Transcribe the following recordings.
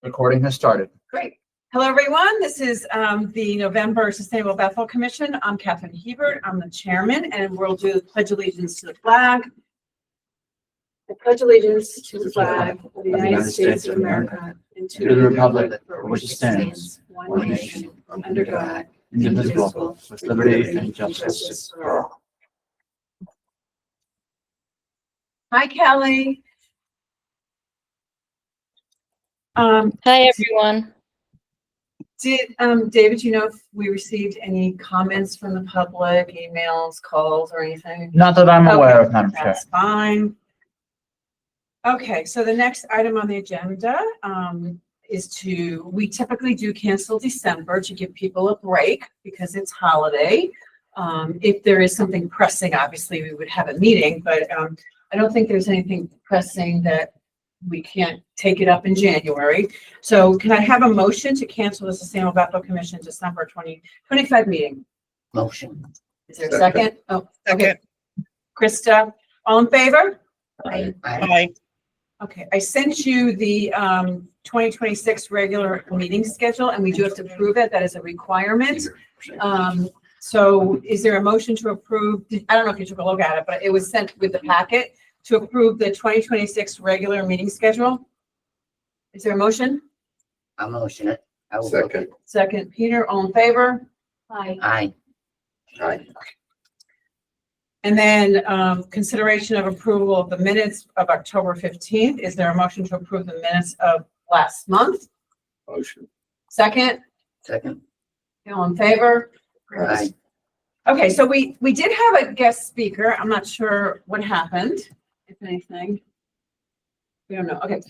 Recording has started. Great. Hello, everyone. This is the November Sustainable Bethel Commission. I'm Catherine Hebert. I'm the chairman, and we'll do the Pledge Allegiance to the flag. I pledge allegiance to the flag of the United States of America and to the republic for which it stands, one nation, under God, indivisible, with liberty and justice for all. Hi, Kelly. Hi, everyone. Did David, you know if we received any comments from the public, emails, calls, or anything? Not that I'm aware of, Madam Chair. That's fine. Okay, so the next item on the agenda is we typically do cancel December to give people a break because it's holiday. If there is something pressing, obviously we would have a meeting, but I don't think there's anything pressing that we can't take it up in January. So can I have a motion to cancel the Sustainable Bethel Commission December 2025 meeting? Motion. Is there a second? Oh, okay. Krista, all in favor? Aye. Okay, I sent you the 2026 regular meeting schedule, and we do have to approve it. That is a requirement. So is there a motion to approve? I don't know if you took a look at it, but it was sent with the packet to approve the 2026 regular meeting schedule. Is there a motion? I'll motion it. I will Second. Second, Peter, all in favor? Aye. Aye. And then consideration of approval of the minutes of October 15th. Is there a motion to approve the minutes of last month? Motion. Second, Second. all in favor? Aye. Okay, so we did have a guest speaker. I'm not sure what happened, if anything. We don't know. Okay.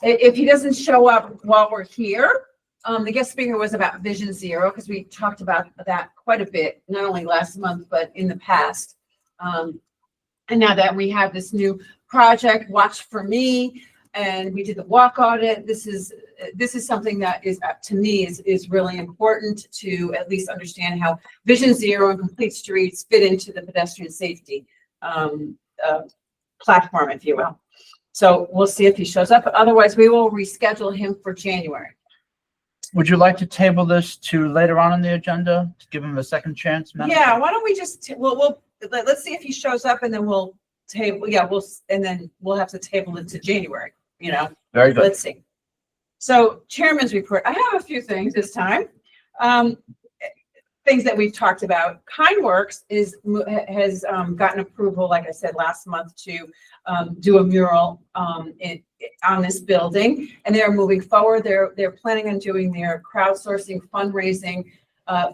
If he doesn't show up while we're here, the guest speaker was about Vision Zero, because we talked about that quite a bit, not only last month, but in the past. And now that we have this new project, Watch for Me, and we did the walk audit, this is something that is, to me, is really important to at least understand how Vision Zero and Complete Streets fit into the pedestrian safety platform, if you will. So we'll see if he shows up. Otherwise, we will reschedule him for January. Would you like to table this to later on in the agenda to give him a second chance, Madam Yeah, Chair? why don't we just, let's see if he shows up, and then we'll table, and then we'll have to table it to January, Very good. Let's see. So chairman's report, I have a few things this time. Things that we've talked about. KindWorks has gotten approval, like I said, last month to do a mural on this building, and they're moving forward. They're planning on doing their crowdsourcing fundraising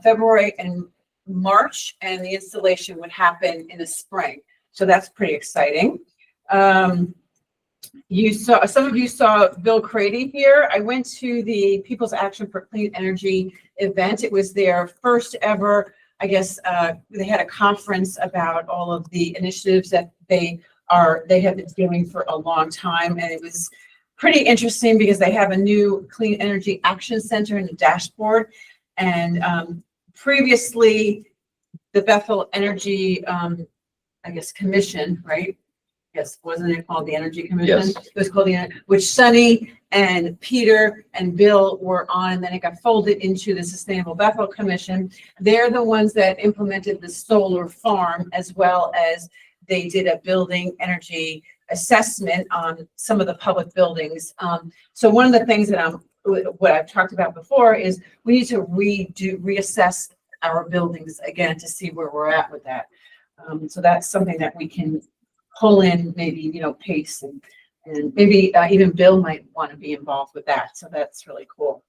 February and March, and the installation would happen in the spring. So that's pretty exciting. Some of you saw Bill Crady here. I went to the People's Action for Clean Energy event. It was their first ever, I guess, they had a conference about all of the initiatives that they have been doing for a long time. And it was pretty interesting because they have a new Clean Energy Action Center and a dashboard. And previously, the Bethel Energy, Commission, right? Yes, wasn't it called the Energy Commission? Yes. It was called which Sunny and Peter and Bill were on, and then it got folded into the Sustainable Bethel Commission. They're the ones that implemented the solar farm, as well as they did a building energy assessment on some of the public buildings. So one of the things that what I've talked about before is we need to reassess our buildings again to see where we're at with that. So that's something that we can pull in, maybe, Pace and maybe even Bill might want to be involved with that. So that's really cool.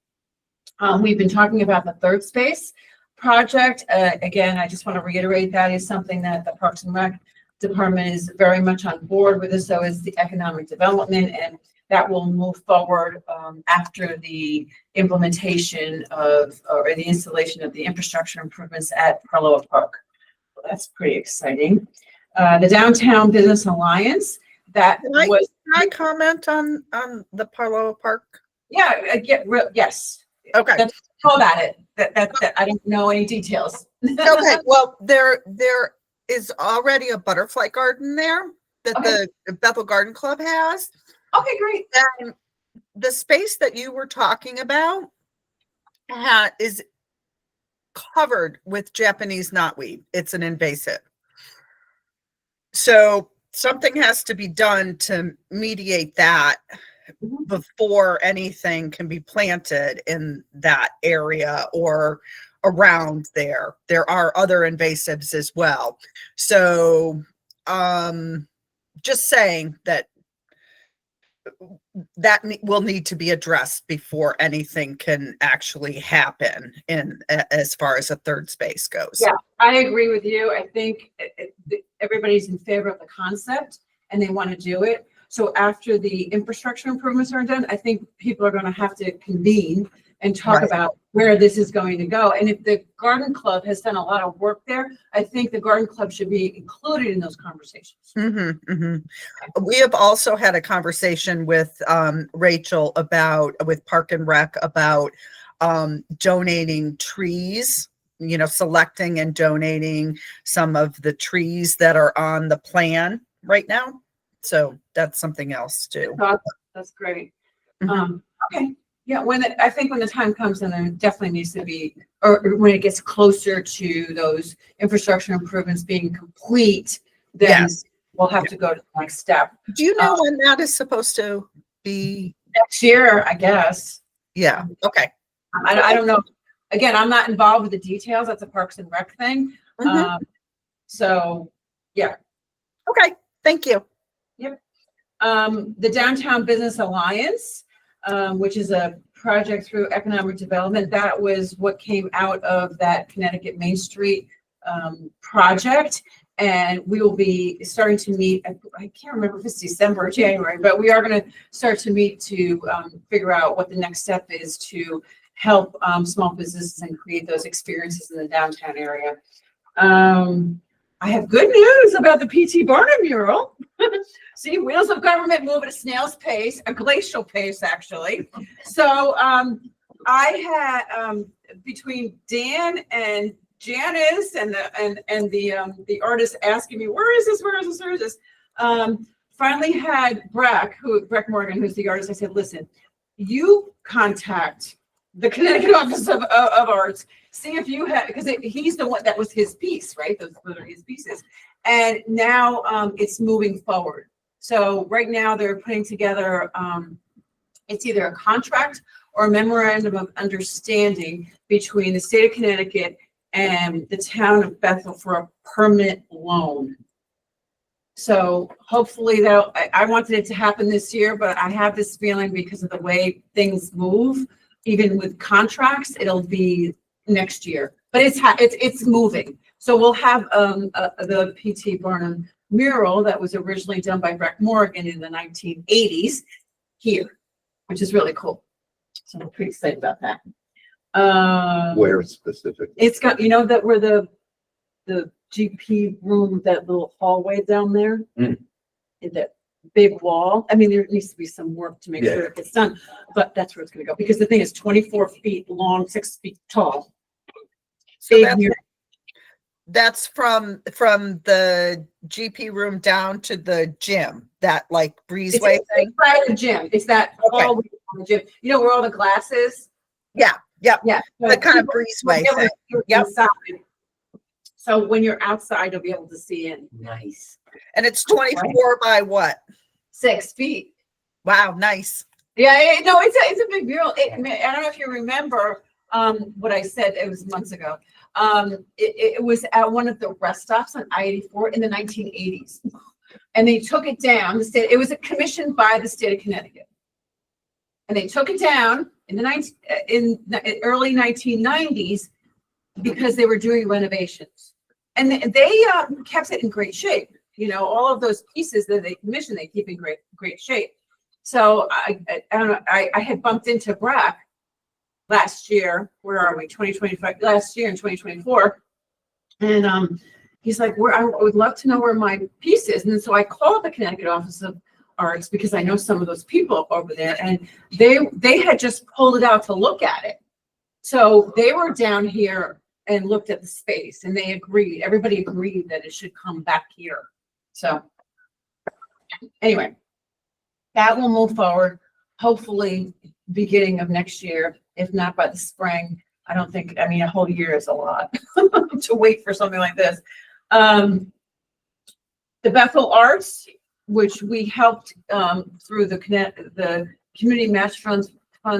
We've been talking about the third space project. Again, I just want to reiterate that is something that the Parks and Rec Department is very much on board with. This, so is the economic development, and that will move forward after the implementation or the installation of the infrastructure improvements at Parloa Park. So that's pretty exciting. The Downtown Business Alliance, Can I comment on the Parloa Park? Yeah, yes. Okay. That's all about it. That I don't know any details. Okay. Well, there is already a butterfly garden there that Okay. the Bethel Garden Club has. Okay, great. And the space that you were talking about is covered with Japanese knotweed. It's an invasive. So something has to be done to mediate that before anything can be planted in that area or around there. There are other invasives as well. So just saying that will need to be addressed before anything can actually happen as far as a third space goes. Yeah, I agree with you. I think everybody's in favor of the concept and they want to do it. So after the infrastructure improvements are done, I think people are going to have to convene and talk Right. about where this is going to go. And if the garden club has done a lot of work there, I think the garden club should be included in those conversations. We have also had a conversation with Rachel with Park and Rec about donating trees, selecting and donating some of the trees that are on the plan right now. So that's something else too. That's great. Mhm. Okay. Yeah, I think when the time comes, then there definitely needs to be, or when it gets closer to those infrastructure improvements being complete, then Yes. we'll have to go to the next step. Do you know when that is supposed to be? Next year, I guess. Yeah. Okay. I don't know. Again, I'm not involved with the details. That's a Parks and Rec thing. Mhm. So, yeah. Okay. Thank you. The Downtown Business Alliance, which is a project through economic development, that was what came out of that Connecticut Main Street project. And we will be starting to meet, I can't remember if it's December or January, but we are going to start to meet to figure out what the next step is to help small businesses and create those experiences in the downtown area. I have good news about the P.T. Barnum mural. See, wheels of government move at a snail's pace, a glacial pace, actually. So I had between Dan and Janice and the artist asking me, where is this? Finally had Breck Morgan, who's the artist. I said, listen, you contact the Connecticut Office of Arts, see if you have, because he's the one that was his piece, right? Those are his pieces. And now it's moving forward. So right now they're putting together, it's either a contract or a memorandum of understanding between the state of Connecticut and the town of Bethel for a permanent loan. So hopefully I wanted it to happen this year, but I have this feeling because of the way things move, even with contracts, it'll be next year, but it's moving. So we'll have the P.T. Barnum mural that was originally done by Breck Morgan in the 1980s here, which is really cool. So I'm pretty excited about that. Where specifically? It's got, that where the GP room, that little hallway down there, in that big wall. I mean, there needs to be some work to make sure it gets done, but that's where it's going to go because the thing is 24 feet long, 6 feet tall. So that's from the GP room down to the gym, that like breezeway thing. It's by the gym. It's that hallway on the gym. You know where all the glass is? Yeah. Yep. Yeah. The kind of breezeway thing. Yep. Inside. So when you're outside, you'll be able to see in. Nice. And it's 24 by what? 6 feet. Wow. Nice. Yeah. It's a big mural. I don't know if you remember what I said. It was months ago. It was at one of the rest stops on I-84 in the 1980s, and they took it down. It was commissioned by the state of Connecticut, and they took it down in the early 1990s because they were doing renovations, and they kept it in great shape. All of those pieces that they commissioned, they keep in great shape. So I don't know. I had bumped into Breck last year. Where are we? 2025. Last year in 2024, and he's like, I would love to know where my piece is. And so I called the Connecticut Office of Arts because I know some of those people over there, and they had just pulled it out to look at it. So they were down here and looked at the space, and they agreed. Everybody agreed that it should come back here. So anyway, that will move forward. hopefully beginning of next year, if not by the spring. I don't think, I mean, a whole year is a lot to wait for something like this. The Bethel Arts, which we helped through the community match fund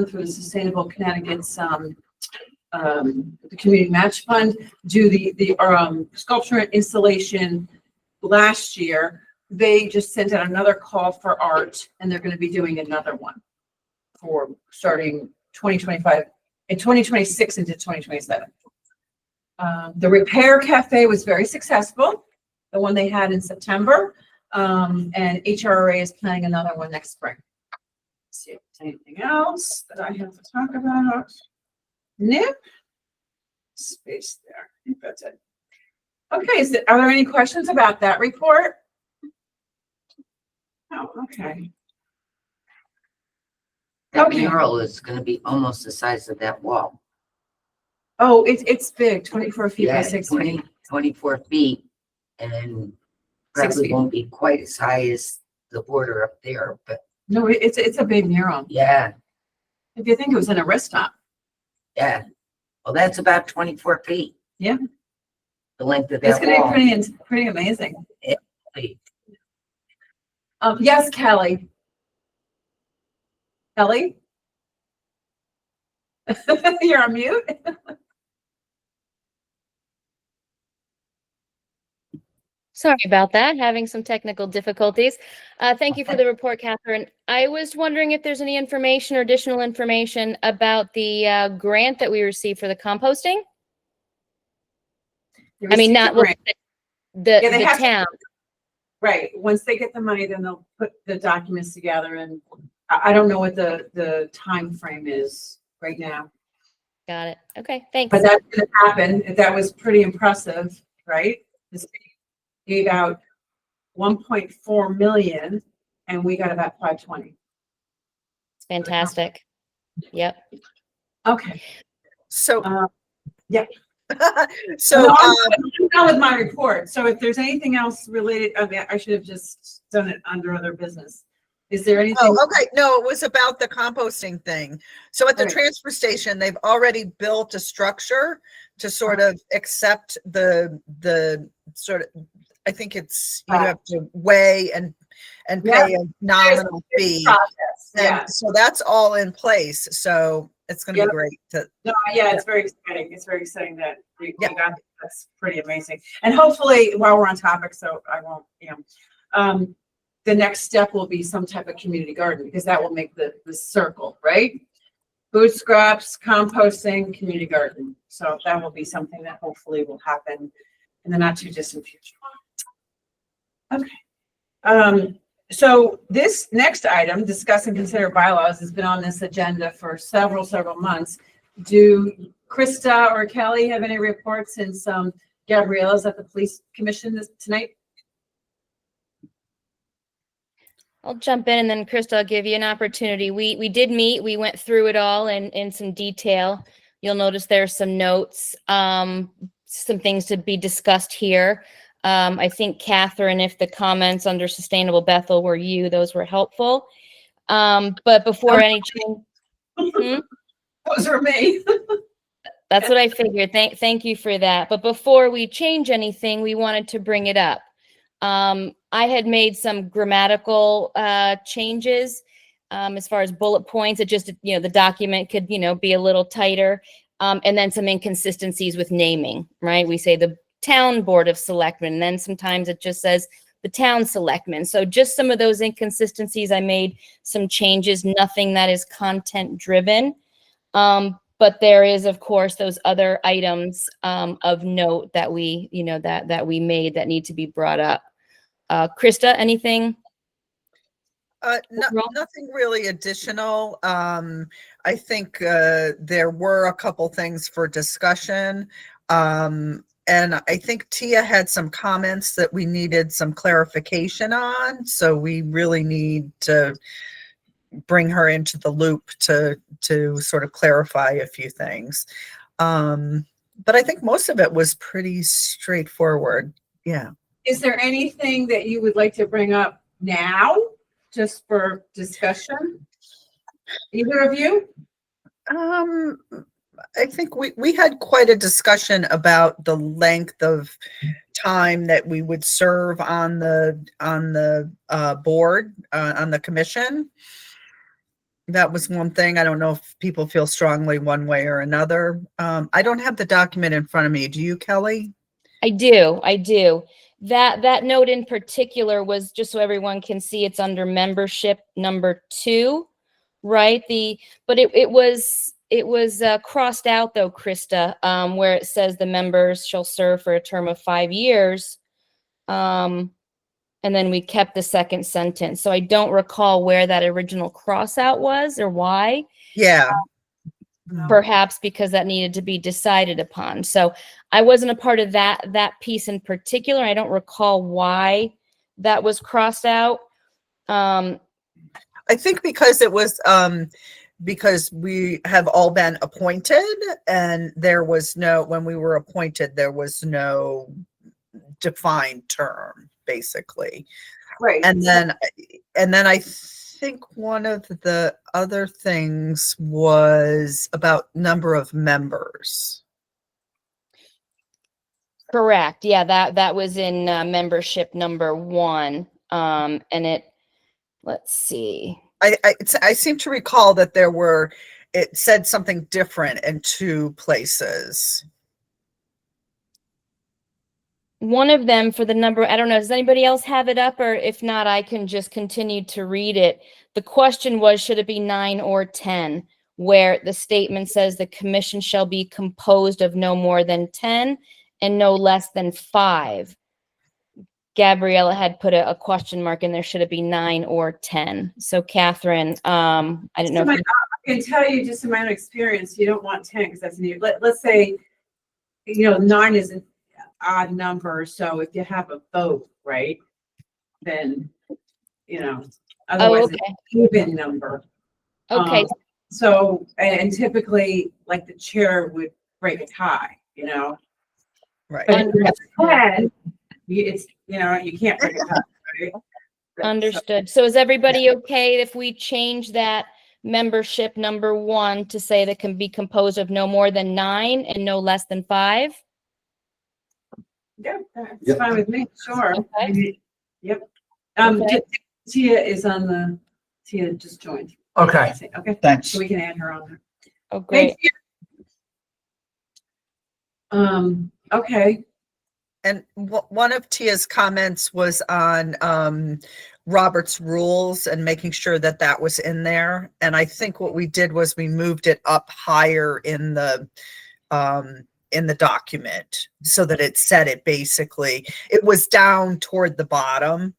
through the Sustainable Connecticut's the community match fund, do the sculpture installation last year. They just sent out another call for art, and they're going to be doing another one for starting 2025 and 2026 into 2027. The Repair Cafe was very successful, the one they had in September, and HRA is planning another one next spring. Let's see if there's anything else that I have to talk about. Nope. Space there. I think that's it. Okay, are there any questions about that report? Oh, okay. That Okay. mural is gonna be almost the size of that wall. Oh, it's big, 24 feet by Yeah, 6 20 feet. 24 feet, and 6 probably feet. won't be quite as high as the border up there, but No, it's a big mural. yeah, If you think it was in a rest stop. yeah. Well, that's about 24 feet. Yeah. The length of It's that gonna wall. be pretty amazing. Hey, Yes, Kelly. Kelly? You're on mute? Sorry about that, having some technical difficulties. Thank you for the report, Catherine. I was wondering if there's any information or additional information about the grant that we received for the composting? I mean, not well, the Yeah, they have to- town. Right, once they get the money, then they'll put the documents together, and I don't know what the time frame is right now. Got it. Okay, thanks. But that's gonna happen. That was pretty impressive, right? This gave out 1.4 million and we got about 520. It's fantastic. Yep. Okay. So, Yeah. so, No, I'm done with my report. So if there's anything else related, I mean, I should have just done it under other business. Is there anything? oh, okay. No, it was about the composting thing. So at the Right. transfer station, they've already built a structure to sort of accept the sort of, I think it's, you have to weigh and pay a nominal fee. Process. And Yeah. so that's all in place. So it's going to Yep. be great to, No, yeah, it's very exciting. It's very exciting that we Yeah. got, that's pretty amazing. And hopefully, while we're on topic, so I won't, the next step will be some type of community garden, because that will make the circle, right? Food scraps, composting, community garden. So that will be something that hopefully will happen in the not too distant future. Okay. So this next item, discuss and consider bylaws, has been on this agenda for several months. Do Krista or Kelly have any reports since Gabriella's at the police commission tonight? I'll jump in and then Krista, I'll give you an opportunity. We did meet, we went through it all in some detail. You'll notice there's some notes, some things to be discussed here. I think Catherine, if the comments under Sustainable Bethel were you, those were helpful. But before any change, Those are me. that's what I figured. Thank you for that. But before we change anything, we wanted to bring it up. I had made some grammatical changes as far as bullet points. It just, the document could, be a little tighter. And then some inconsistencies with naming, right? We say the town board of selectmen, and then sometimes it just says the town selectmen. So just some of those inconsistencies, I made some changes, nothing that is content driven. But there is, of course, those other items of note that we, that we made that need to be brought up. Krista, anything? Nothing really additional. I think there were a couple things for discussion. And I think Tia had some comments that we needed some clarification on. So we really need to bring her into the loop to sort of clarify a few things. But I think most of it was pretty straightforward. Yeah. Is there anything that you would like to bring up now, just for discussion? Either of you? I think we had quite a discussion about the length of time that we would serve on the board, on the commission. That was one thing. I don't know if people feel strongly one way or another. I don't have the document in front of me. Do you, Kelly? I do. That note in particular was just so everyone can see, it's under membership number 2, right? But it was crossed out though, Krista, where it says the members shall serve for a term of 5 years. And then we kept the second sentence. So I don't recall where that original cross out was or why. Yeah. Perhaps because that needed to be decided upon. So I wasn't a part of that piece in particular. I don't recall why that was crossed out. I think because it was because we have all been appointed, and there was no, when we were appointed, there was no defined term, basically. Right. And then I think one of the other things was about number of members. Correct. Yeah, that was in membership number 1. And let's see. I seem to recall that it said something different in 2 places. One of them for the number, I don't know, does anybody else have it up? Or if not, I can just continue to read it. The question was, should it be 9 or 10? Where the statement says the commission shall be composed of no more than 10 and no less than 5. Gabriella had put a question mark in there. Should it be 9 or 10? So Catherine, I don't know. I can tell you just in my own experience, you don't want 10 because that's new. Let's say, 9 is an odd number. So if you have a vote, right, then, otherwise okay. it's an even number. Okay. So, and typically like the chair would break a tie, Right. But if you have 10, it's, you can't break a tie, right? Understood. So is everybody okay if we change that membership number 1 to say that can be composed of no more than 9 and no less than 5? Yeah, that's Yep. fine with me, sure. Okay. Yep. Okay. Tia just joined. Okay, Okay, thanks. so we can add her on there. Oh, great. Okay. And one of Tia's comments was on Robert's rules and making sure that was in there. And I think what we did was we moved it up higher in the document so that it said it basically, it was down toward the bottom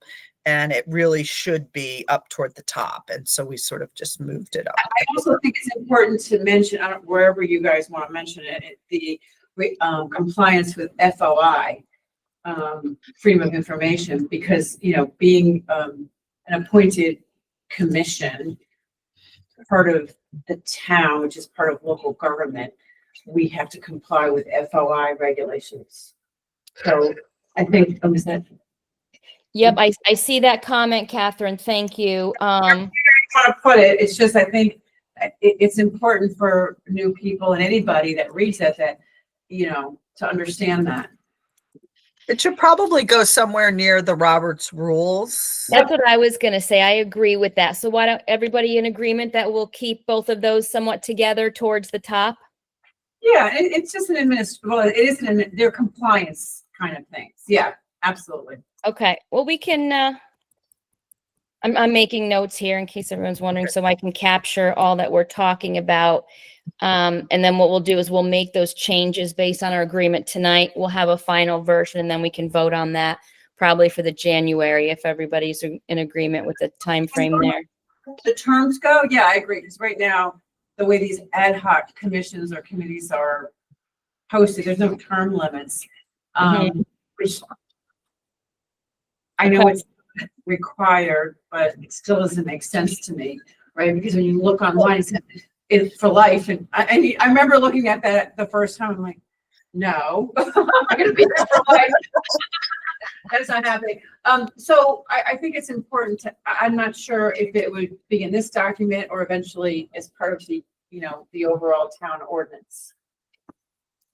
and it really should be up toward the top. And so we sort of just moved it up. I also think it's important to mention, wherever you guys want to mention it, the compliance with FOI, freedom of information, because, being an appointed commission, part of the town, which is part of local government, we have to comply with FOI regulations. So I think, is that? Yep, I see that comment, Catherine. Thank you. I want to put it, it's just, I think it's important for new people and anybody that reads that, to understand that. It should probably go somewhere near the Roberts rules. That's what I was going to say. I agree with that. So why don't everybody in agreement that we'll keep both of those somewhat together towards the top? Yeah, it's just they're compliance kind of things. Yeah, absolutely. Okay. Well, we can, I'm making notes here in case everyone's wondering, so I can capture all that we're talking about. And then what we'll do is we'll make those changes based on our agreement tonight. We'll have a final version and then we can vote on that probably for the January if everybody's in agreement with the time frame there. The terms go, yeah, I agree. Because right now, the way these ad hoc commissions or committees are posted, there's no term limits. Which I know it's required, but it still doesn't make sense to me, right? Because when you look online, it's for life. And I remember looking at that the first time, I'm like, no, I'm not going to be there for life. That is not happening. So I think it's important to, I'm not sure if it would be in this document or eventually as part of the, the overall town ordinance.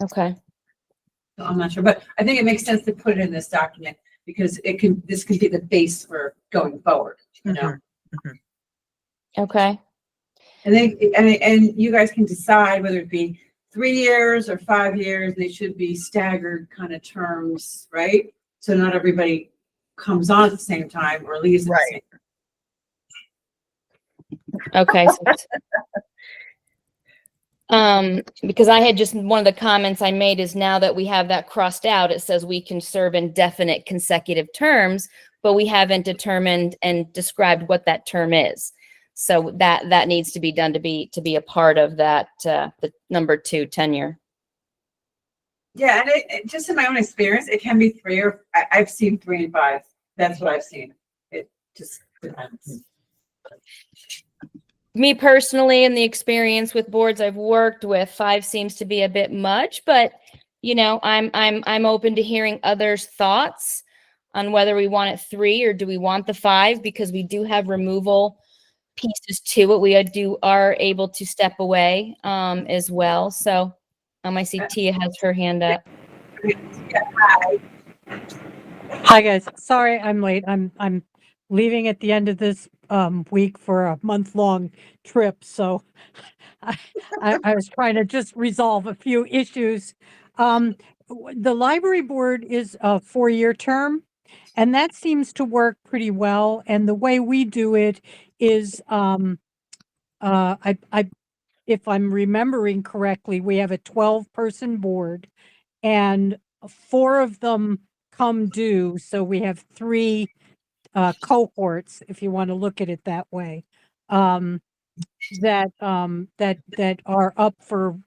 Okay. So I'm not sure, but I think it makes sense to put it in this document because this can be the base for going forward, Okay. And and you guys can decide whether it be 3 years or 5 years. They should be staggered kind of terms, right? So not everybody comes on at the same time or leaves at the same time. Okay. Because I had just, one of the comments I made is now that we have that crossed out, it says we can serve indefinite consecutive terms, but we haven't determined and described what that term is. So that needs to be done to be a part of that, the number 2 tenure. Yeah, and it just in my own experience, it can be 3 or I've seen 3 and 5. That's what I've seen. It just depends. Me personally, in the experience with boards I've worked with, 5 seems to be a bit much, but I'm open to hearing others' thoughts on whether we want it 3 or do we want the 5, because we do have removal pieces to it. We are able to step away as well. So I see Tia has her hand up. Hi guys, sorry I'm late. I'm leaving at the end of this week for a month-long trip, so I was trying to just resolve a few issues. The library board is a 4-year term, and that seems to work pretty well. And the way we do it is, if I'm remembering correctly, we have a 12-person board, and 4 of them come due. So we have 3 cohorts, if you want to look at it that way, that are up for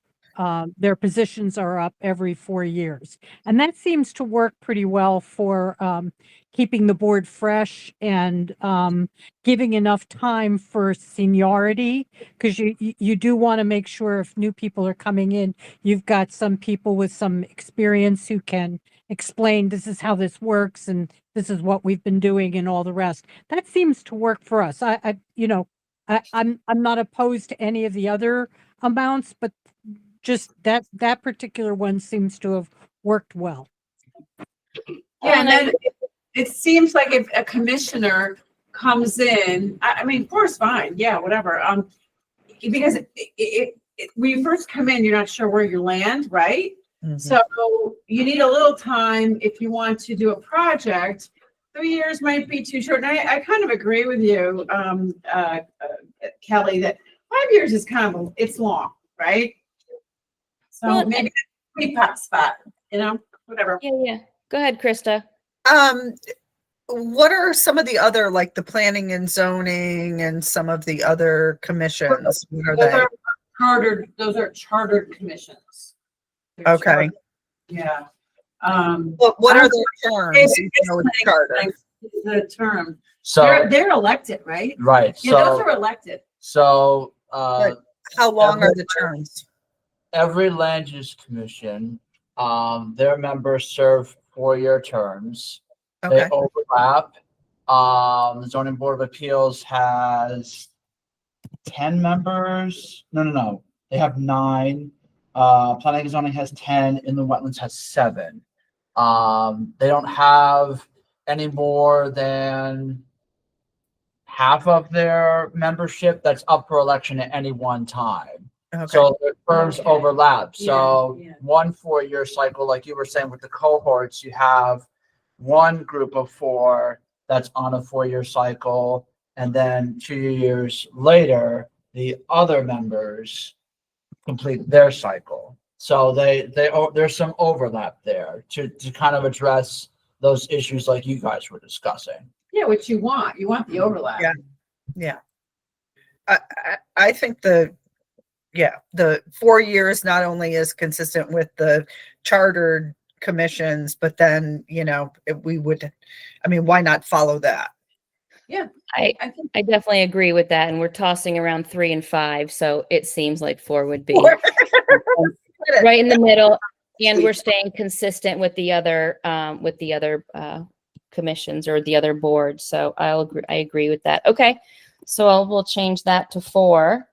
their positions are up every 4 years, and that seems to work pretty well for keeping the board fresh and giving enough time for seniority, because you do want to make sure if new people are coming in, you've got some people with some experience who can explain this is how this works and this is what we've been doing and all the rest. That seems to work for us. I'm not opposed to any of the other amounts, but just that particular one seems to have worked well. Yeah, and then it seems like if a commissioner comes in, I mean, 4 is fine. Yeah, whatever. Because when you first come in, you're not sure where you land, right? Mhm. So you need a little time if you want to do a project. 3 years might be too short. And I kind of agree with you, Kelly, that 5 years is it's long, right? So Well, maybe a sweet spot, whatever. Yeah. Go ahead, Krista. What are some of the other, like the planning and zoning and some of the other commissions? What are they? Those are chartered commissions. They're Okay. chartered. Yeah. What are their terms? It's Charter. the term. So, They're elected, right? right, Yeah, those so, are elected. How long are the Every- terms? every land use commission, their members serve 4-year terms. They Okay, overlap. The zoning board of appeals has 10 members. No. They have 9. Planning and zoning has 10, and the wetlands has 7. They don't have any more than half of their membership that's up for election at any one time. okay, So the terms Okay. overlap. So Yeah. one 4-year cycle, like you were saying with the cohorts, you have one group of 4 that's on a 4-year cycle, and then 2 years later, the other members complete their cycle. So there's some overlap there to kind of address those issues like you guys were discussing. Yeah, what you want. You want the overlap. Yeah. I think the 4 years not only is consistent with the chartered commissions, but then, why not follow that? I I think definitely agree with that, and we're tossing around 3 and 5, so it seems like 4 would be right in the middle. And we're staying consistent with the other commissions or the other boards. So I agree with that. Okay. So we'll change that to 4.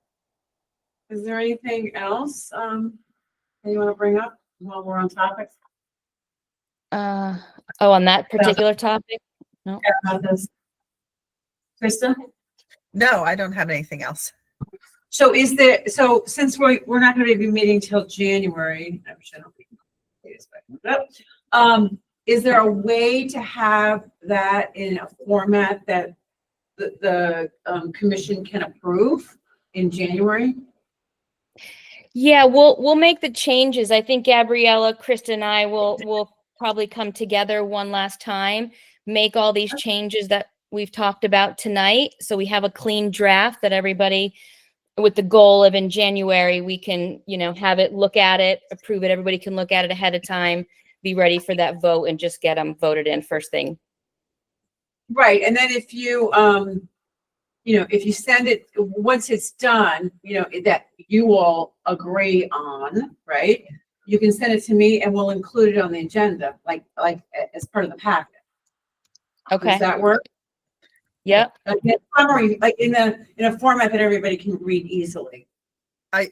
Is there anything else, you want to bring up while we're on topic? On that particular topic? No. About this? Krista? No, I don't have anything else. So since we're not going to be meeting till January, I wish I don't think- is there a way to have that in a format that the commission can approve in January? Yeah, we'll make the changes. I think Gabriella, Krista, and I will probably come together one last time, make all these changes that we've talked about tonight, so we have a clean draft that everybody, with the goal of in January, we can, have it, look at it, approve it. Everybody can look at it ahead of time, be ready for that vote, and just get them voted in first thing. Right, and then if you, if you send it, once it's done, that you all agree on, right? You can send it to me and we'll include it on the agenda, like as part of the packet. Okay. Does that work? Yep. Like in a summary, like in a format that everybody can read easily. I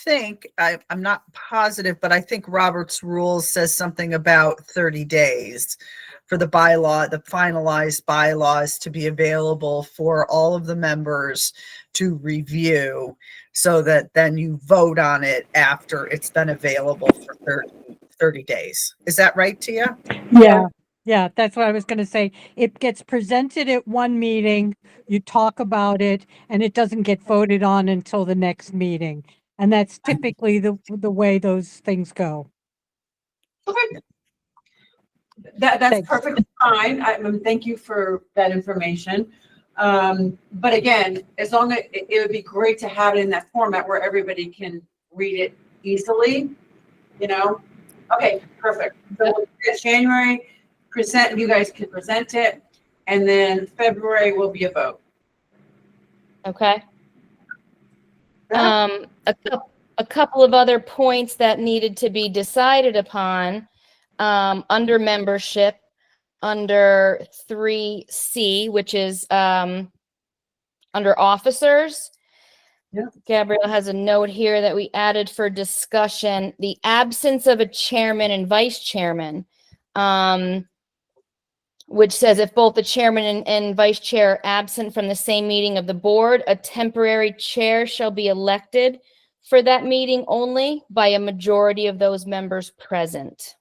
think, I'm not positive, but I think Robert's rules says something about 30 days for the finalized bylaws to be available for all of the members to review, so that then you vote on it after it's been available for 30 days. Is that right, Tia? Yeah. Yeah, that's what I was going to say. It gets presented at one meeting, you talk about it, and it doesn't get voted on until the next meeting. And that's typically the way those things go. Okay. That's Thanks. perfectly fine. Thank you for that information. But again, as long as it would be great to have it in that format where everybody can read it easily, Okay, perfect. So it's January, you guys can present it, and then February will be a vote. Okay. A couple of other points that needed to be decided upon, under membership, under 3C, which is under officers. Yeah. Gabrielle has a note here that we added for discussion, the absence of a chairman and vice chairman, which says if both the chairman and vice chair are absent from the same meeting of the board, a temporary chair shall be elected for that meeting only by a majority of those members present.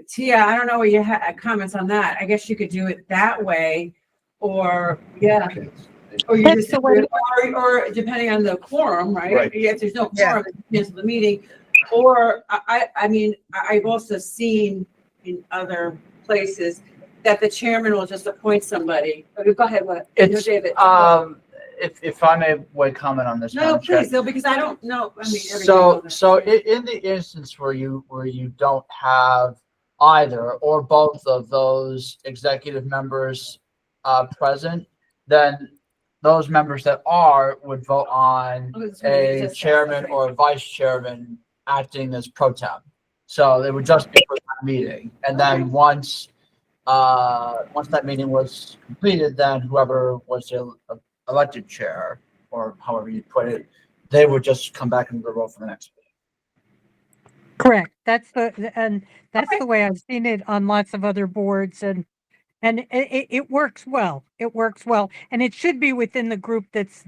Tia, I don't know what you had comments on that. I guess you could do it that way, or yeah, or you That's just the way- or depending on the quorum, right? Right. If there's no Yeah. quorum, you cancel the meeting. Or I mean, I've also seen in other places that the chairman will just appoint somebody. Okay, go ahead, what? It's, David. if I may comment on this. No, Madam Chair. please, no, because I don't know. I mean, everything So, on this. so in the instance where you don't have either or both of those executive members present, then those members that are would vote on Oh, that's what it a just chairman says. or a vice chairman acting as pro tem. So they would just be for that meeting, and then once that meeting was completed, then whoever was the elected chair, or however you put it, they would just come back and vote for the next meeting. Correct. That's the way I've seen it on lots of other boards, and it works well. It works well, and it should be within the group that's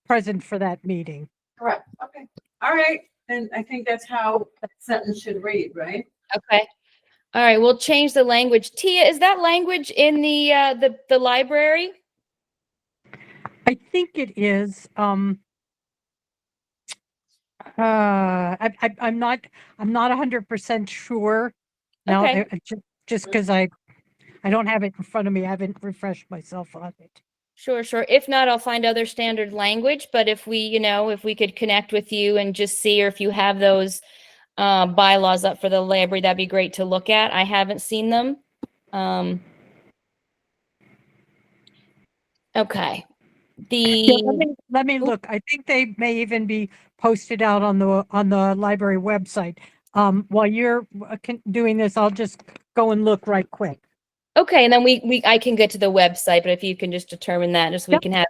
present for that meeting. Correct. Okay. All right. Then I think that's how that sentence should read, right? Okay. All right, we'll change the language. Tia, is that language in the library? I think it is. I'm not 100% sure. Now, Okay. just because I don't have it in front of me, I haven't refreshed myself on it. Sure. If not, I'll find other standard language, but if we could connect with you and just see, or if you have those bylaws up for the library, that'd be great to look at. I haven't seen them. Okay. Yeah, The, let me look. I think they may even be posted out on the library website. While you're doing this, I'll just go and look right quick. okay, and then I can get to the website, but if you can just determine that, just so we Yep. can have,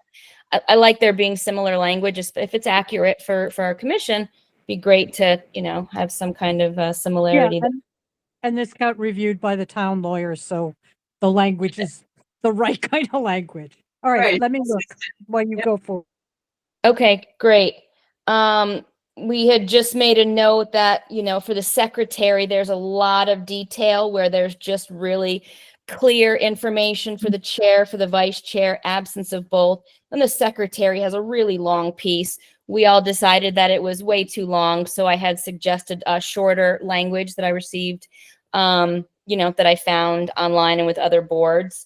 I like there being similar language, if it's accurate for our commission, be great to, have some kind of Yeah, similarity. and this got reviewed by the town lawyer, so the language is the right kind of language. All right, Right. let me look while you Yep. go for. Okay, great. We had just made a note that, for the secretary, there's a lot of detail where there's just really clear information for the chair, for the vice chair, absence of both. And the secretary has a really long piece. We all decided that it was way too long, so I had suggested a shorter language that I received, that I found online and with other boards.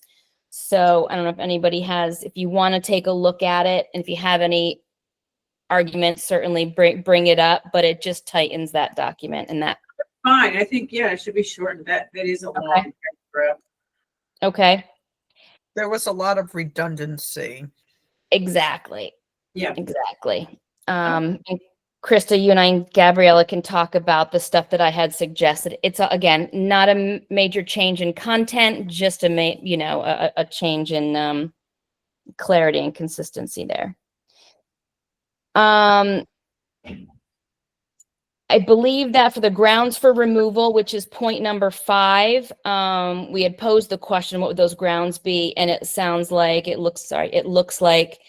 So I don't know if anybody if you want to take a look at it, and if you have any arguments, certainly bring it up, but it just tightens that document and that. Fine, I think, yeah, it should be shortened. That is a long paragraph. Okay, There was a lot of redundancy. exactly. Yeah. Exactly. And Krista, you and I and Gabriella can talk about the stuff that I had suggested. It's again, not a major change in content, just a change in clarity and consistency there. I believe that for the grounds for removal, which is point number 5, we had posed the question, what would those grounds be? And it looks like,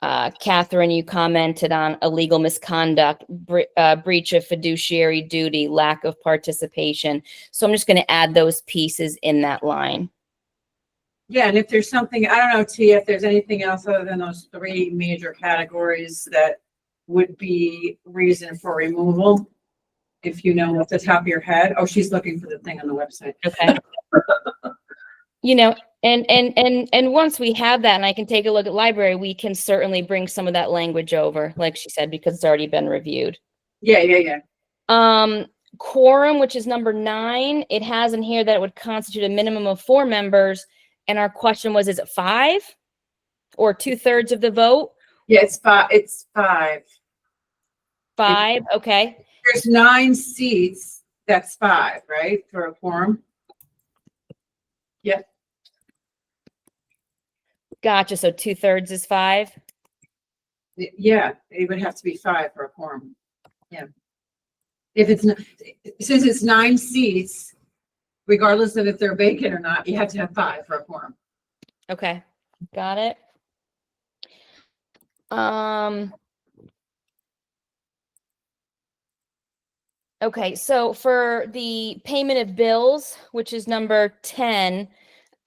Catherine, you commented on illegal misconduct, breach of fiduciary duty, lack of participation. So I'm just going to add those pieces in that line. Yeah, and if there's something, I don't know, Tia, if there's anything else other than those 3 major categories that would be reason for removal, if you know off the top of your head. Oh, she's looking for the thing on the website. Okay. And once we have that and I can take a look at library, we can certainly bring some of that language over, like she said, because it's already been reviewed. Yeah. Quorum, which is number 9, it has in here that it would constitute a minimum of 4 members. And our question was, is it 5 or 2/3 of the vote? Yeah, it's 5. It's 5. 5. Okay. There's 9 seats. That's 5, right? For a quorum. Yep. Gotcha. So 2/3 is 5. Yeah, it would have to be 5 for a quorum. Yeah. If it's not, since it's 9 seats, regardless of if they're vacant or not, you have to have 5 for a quorum. Okay. Got it. Okay, so for the payment of bills, which is number 10,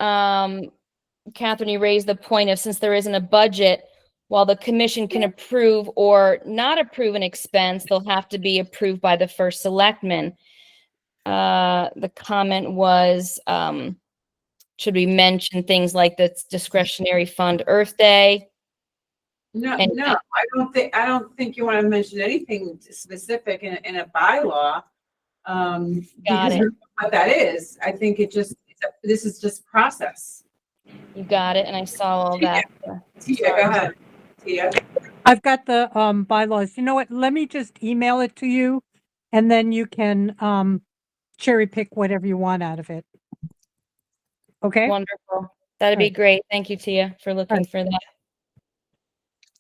Catherine, you raised the point of, since there isn't a budget, while the commission can approve or not approve an expense, they'll have to be approved by the first selectman. The comment was, should we mention things like the discretionary fund Earth Day? No, And- no, I don't think you want to mention anything specific in a bylaw. Because it. of what that is, I think this is just process. You got it, and I saw all that. Tia, go ahead. Tia. I've got the bylaws. You know what? Let me just email it to you, and then you can cherry pick whatever you want out of it. Okay? Wonderful. That'd be Right. great. Thank you, Tia, for looking Right. for that.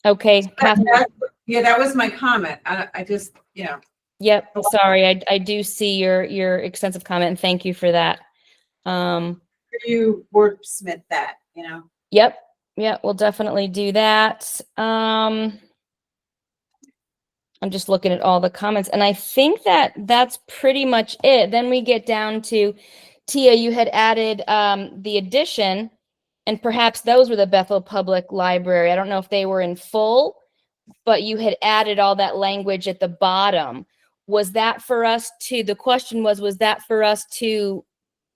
Okay, Catherine. Yeah, that was my comment. I just, Yep, sorry, I do see your extensive comment, and thank you for that. you wordsmith that, Yep, we'll definitely do that. I'm just looking at all the comments, and I think that's pretty much it. Then we get down to, Tia, you had added the addition, and perhaps those were the Bethel Public Library. I don't know if they were in full, but you had added all that language at the bottom. Was that for us the question was that for us to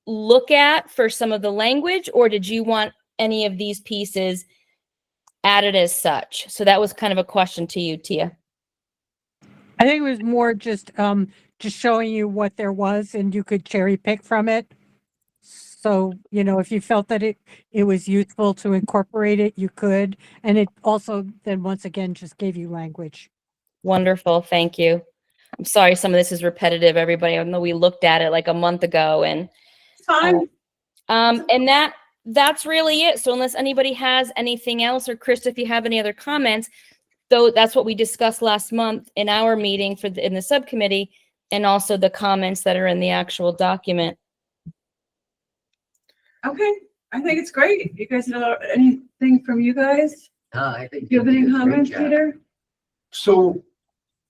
look at for some of the language, or did you want any of these pieces added as such? So that was kind of a question to you, Tia. I think it was more just showing you what there was, and you could cherry pick from it. So, you know, if you felt that it was useful to incorporate it, you could. And it also then once again just gave you language. Wonderful. Thank you. I'm sorry some of this is repetitive, everybody. I know we looked at it like a month ago and It's fine. and that's really it. So unless anybody has anything else, or Chris, if you have any other comments, though, that's what we discussed last month in our meeting in the subcommittee, and also the comments that are in the actual document. Okay, I think it's great. You guys know anything from you guys? I think. Do you have any did a great comments, job. Peter? So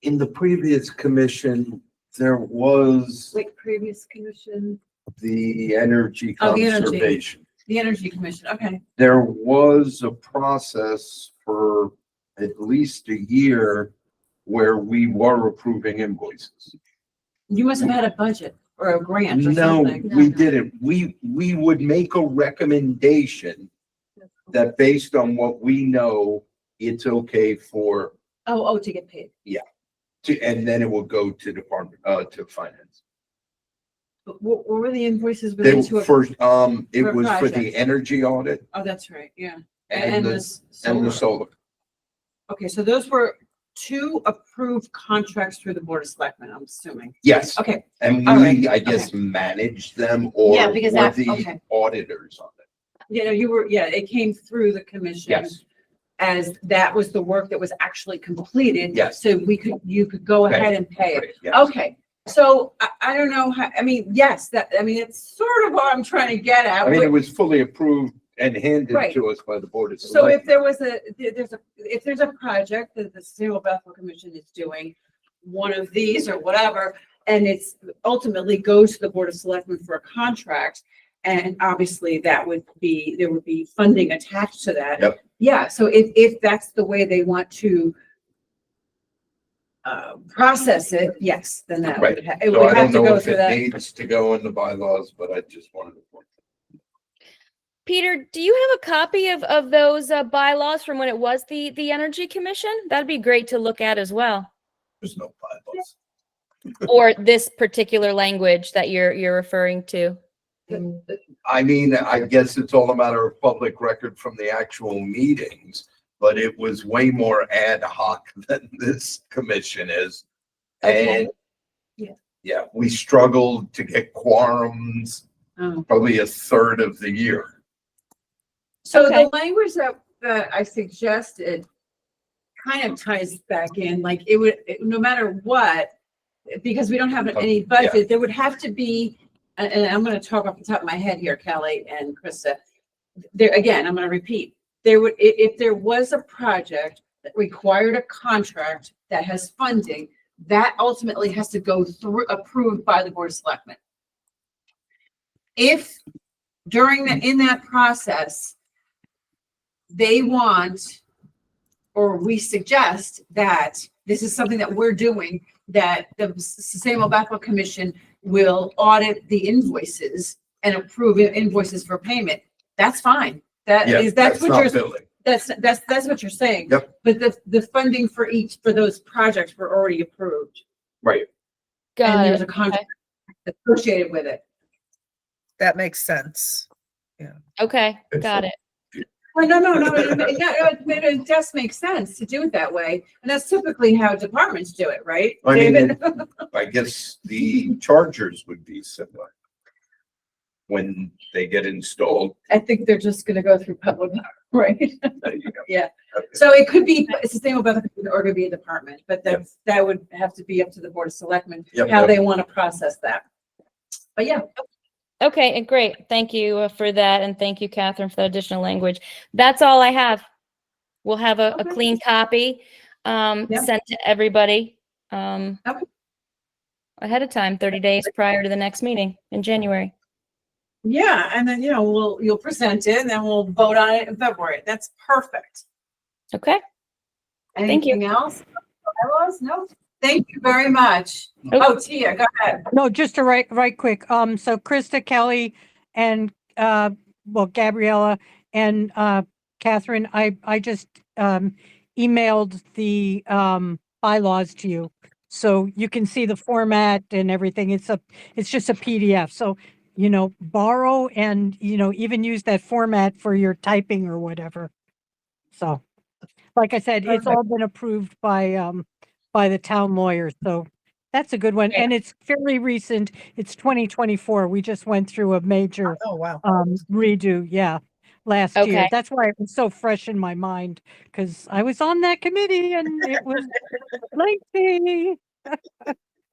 in the previous commission, there was Wait, previous commission, the energy Oh, the energy. conservation. the Energy Commission, okay. There was a process for at least a year where we were approving invoices. You must have had a budget or a grant or No, something. we didn't. We would make a recommendation that based on what we know, it's okay for, Oh, to get paid. and then it will go to department, to finance. But what were the invoices They related to? first, it for a was for the project. energy audit Oh, that's right, yeah. and the this and the solar. solar. Okay, so those were two approved contracts through the Board of Selectmen, I'm assuming. Yes, Okay, and all right, we, I guess, managed them or Yeah, because were that- the okay. auditors on it. it came through the commission. Yes, As that was the work that was actually completed. Yes. So you could go Okay. ahead and pay it. right, yes. Okay, so I don't know how, yes, it's sort of what I'm trying to get at. I mean, it was fully approved and handed Right. to us by the Board of So if Selectmen. there was if there's a project that the Sustainable Bethel Commission is doing, one of these or whatever, and it's ultimately goes to the Board of Selectmen for a contract, and obviously there would be funding attached to that. Yep. Yeah, so if that's the way they want to process it, yes, then that Right. would, it So would I have don't to know go if through it that. needs to go in the bylaws, but I just wanted to point. Peter, do you have a copy of those bylaws from when it was the Energy Commission? That'd be great to look at as well. There's no bylaws. Or this particular language that you're referring to. I mean, I guess it's all a matter of public record from the actual meetings, but it was way more ad hoc than this commission is. Okay. And Yeah. yeah, we struggled to get quorums Oh. probably a third of the year. So Okay. the language that I suggested kind of ties back in, like no matter what, because we don't have any budget, there would have to be, and I'm going to talk off the top of my head here, Kelly and Krista. There, again, I'm going to repeat, if there was a project that required a contract that has funding, that ultimately has to go through, approved by the Board of Selectmen. If in that process, they want, or we suggest that this is something that we're doing, that the Sustainable Bethel Commission will audit the invoices and approve invoices for payment. That's fine. That's what not you're, billing. that's what you're saying. Yep. But the funding for those projects were already approved. Right. And Got there's it. a contract associated with it. That makes sense. Okay, got it. Well, no, it does make sense to do it that way. And that's typically how departments do it, right? I mean, David? I guess the chargers would be similar when they get installed. I think they're just gonna go through public, right? There you go. Yeah. Okay. So it could be a Sustainable Bethel or it could be a department, but that would have to be up to the Board of Selectmen, Yep, how yep. they want to process that. But yeah, Okay, and great. Thank you for that. And thank you, Catherine, for the additional language. That's all I have. We'll have a Okay. clean copy Yeah. sent to everybody Okay. ahead of time, 30 days prior to the next meeting in January. yeah, and then, you'll present it and then we'll vote on it in February. That's perfect. Okay. Thank you. Anything else? Bylaws? No? Thank you very much. Okay. Oh, Tia, go ahead. No, just to right quick. So Krista, Kelly, and Gabriella and Catherine, I just emailed the bylaws to you, so you can see the format and everything. It's just a PDF. So borrow and, even use that format for your typing or whatever. So, like I said, it's all been approved by the town lawyer. So that's a good one. Yeah. And it's fairly recent. It's 2024. We just went through a major Oh, wow. redo. Yeah. Last year. Okay. That's why it was so fresh in my mind because I was on that committee and it was lengthy,